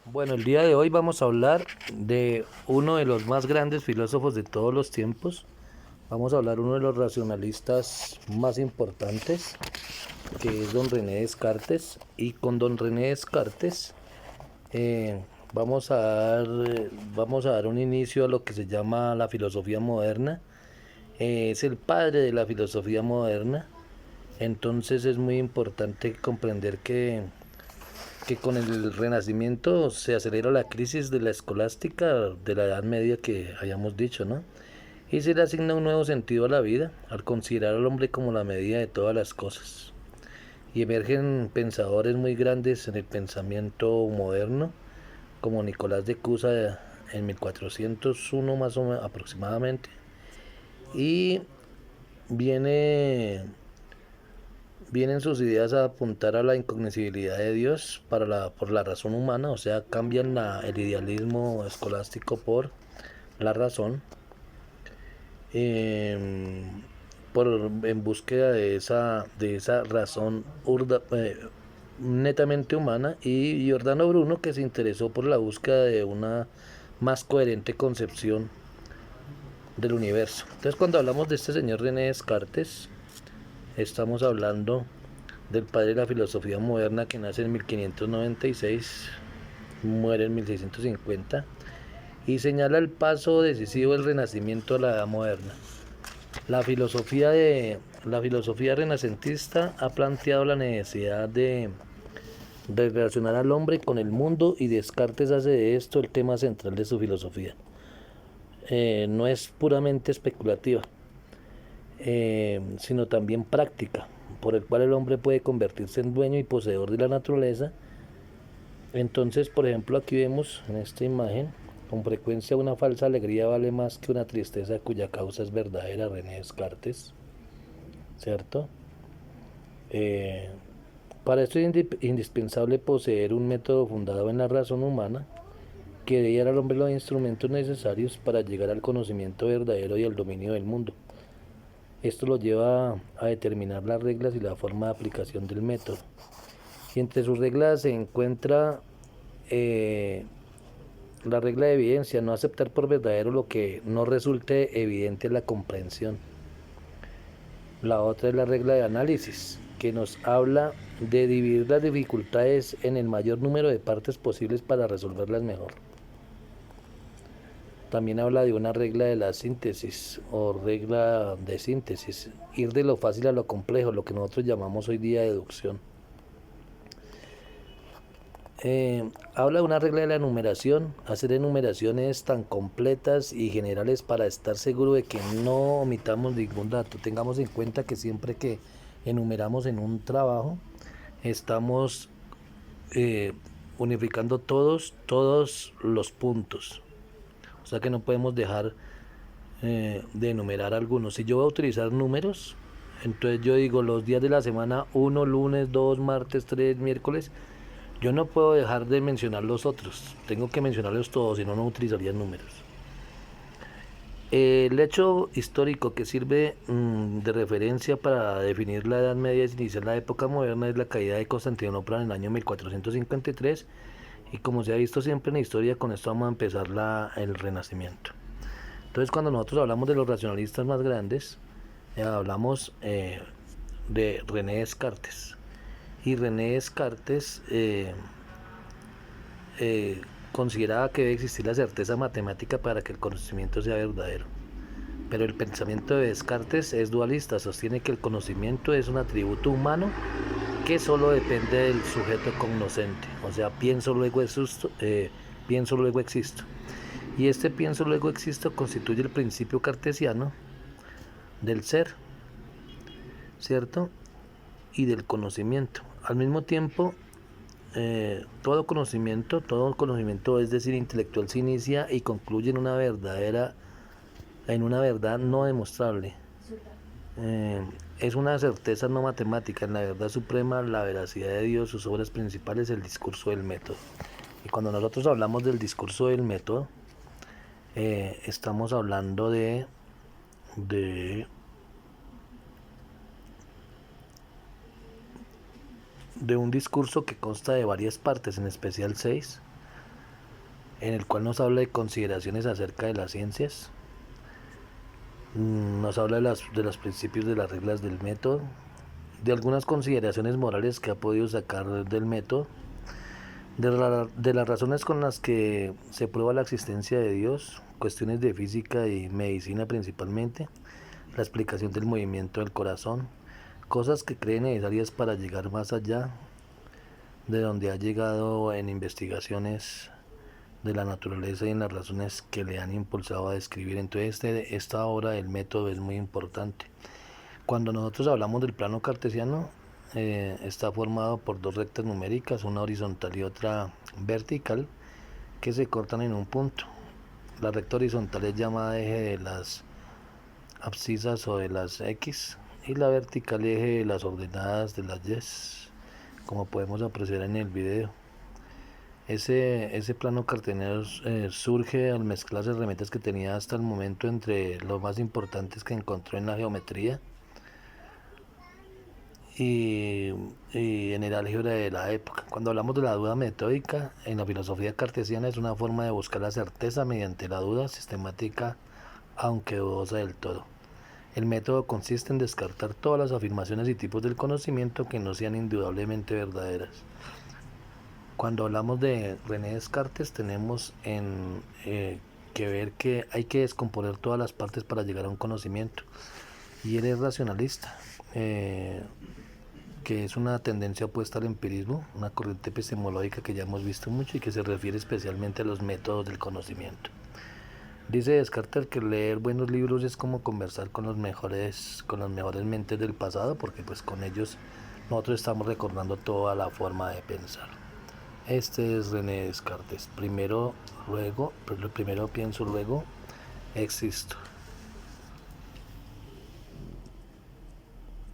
Bueno, el día de hoy vamos a hablar de uno de los más grandes filósofos de todos los tiempos. Vamos a hablar de uno de los racionalistas más importantes, que es don René Descartes. Y con don René Descartes eh, vamos a dar, vamos a dar un inicio a lo que se llama la filosofía moderna. Es el padre de la filosofía moderna. Entonces es muy importante comprender que con el Renacimiento se acelera la crisis de la escolástica de la Edad Media que hayamos dicho, ¿no? Y se le asigna un nuevo sentido a la vida al considerar al hombre como la medida de todas las cosas. Y emergen pensadores muy grandes en el pensamiento moderno, como Nicolás de Cusa en 1401 más o menos aproximadamente. Y viene vienen sus ideas a apuntar a la incognoscibilidad de Dios por la razón humana, o sea, cambian el idealismo escolástico por la razón, eh, en búsqueda de esa razón netamente humana, y Giordano Bruno, que se interesó por la búsqueda de una más coherente concepción del universo. Entonces, cuando hablamos de este señor René Descartes, estamos hablando del padre de la filosofía moderna, que nace en 1596, muere en 1650, y señala el paso decisivo del Renacimiento a la Edad Moderna. La filosofía renacentista ha planteado la necesidad de relacionar al hombre con el mundo, y Descartes hace de esto el tema central de su filosofía. No es puramente especulativa, sino también práctica, por el cual el hombre puede convertirse en dueño y poseedor de la naturaleza. Entonces, por ejemplo, aquí vemos en esta imagen, con frecuencia una falsa alegría vale más que una tristeza cuya causa es verdadera, René Descartes, ¿cierto? Eh, para esto es indispensable poseer un método fundado en la razón humana, que dé al hombre los instrumentos necesarios para llegar al conocimiento verdadero y al dominio del mundo. Esto lo lleva a determinar las reglas y la forma de aplicación del método. Y entre sus reglas se encuentra eh, la regla de evidencia: no aceptar por verdadero lo que no resulte evidente en la comprensión. La otra es la regla de análisis, que nos habla de dividir las dificultades en el mayor número de partes posibles para resolverlas mejor. También habla de una regla de la síntesis o regla de síntesis, ir de lo fácil a lo complejo, lo que nosotros llamamos hoy día deducción. Habla de una regla de la enumeración, hacer enumeraciones tan completas y generales para estar seguro de que no omitamos ningún dato. Tengamos en cuenta que siempre que enumeramos en un trabajo, estamos eh, unificando todos los puntos. O sea que no podemos dejar de enumerar algunos. Si yo voy a utilizar números, entonces yo digo los días de la semana: uno, lunes, 2, martes, 3, miércoles. Yo no puedo dejar de mencionar los otros, tengo que mencionarlos todos, si no, no utilizaría números. El hecho histórico que sirve de referencia para definir la Edad Media y iniciar la época moderna es la caída de Constantinopla en el año 1453, y como se ha visto siempre en la historia, con esto vamos a empezar el Renacimiento. Entonces, cuando nosotros hablamos de los racionalistas más grandes, hablamos de René Descartes. Y René Descartes consideraba que debe existir la certeza matemática para que el conocimiento sea verdadero. Pero el pensamiento de Descartes es dualista, sostiene que el conocimiento es un atributo humano que solo depende del sujeto cognoscente, o sea, pienso luego existo. Y este pienso luego existo constituye el principio cartesiano del ser, ¿cierto? Y del conocimiento. Al mismo tiempo, todo conocimiento, es decir, intelectual, se inicia y concluye en una verdad no demostrable. Es una certeza no matemática, en la verdad suprema, la veracidad de Dios, sus obras principales, el discurso del método. Y cuando nosotros hablamos del discurso del método, estamos hablando de, de un discurso que consta de varias partes, en especial seis, en el cual nos habla de consideraciones acerca de las ciencias, nos habla de los principios de las reglas del método, de algunas consideraciones morales que ha podido sacar del método, de las razones con las que se prueba la existencia de Dios, cuestiones de física y medicina principalmente, la explicación del movimiento del corazón, cosas que cree necesarias para llegar más allá de donde ha llegado en investigaciones de la naturaleza y en las razones que le han impulsado a describir. Entonces esta obra del método es muy importante. Cuando nosotros hablamos del plano cartesiano, está formado por dos rectas numéricas, una horizontal y otra vertical, que se cortan en un punto. La recta horizontal es llamada eje de las abscisas o de las X, y la vertical eje de las ordenadas de las Y, como podemos apreciar en el video. Ese plano cartesiano surge al mezclar las herramientas que tenía hasta el momento entre los más importantes que encontró en la geometría y en el álgebra de la época. Cuando hablamos de la duda metódica, en la filosofía cartesiana es una forma de buscar la certeza mediante la duda sistemática, aunque dudosa del todo. El método consiste en descartar todas las afirmaciones y tipos del conocimiento que no sean indudablemente verdaderas. Cuando hablamos de René Descartes tenemos que ver que hay que descomponer todas las partes para llegar a un conocimiento, y él es racionalista, que es una tendencia opuesta al empirismo, una corriente epistemológica que ya hemos visto mucho y que se refiere especialmente a los métodos del conocimiento. Dice Descartes que leer buenos libros es como conversar con las mejores mentes del pasado, porque pues con ellos nosotros estamos recordando toda la forma de pensar. Este es René Descartes. Primero pienso, luego existo.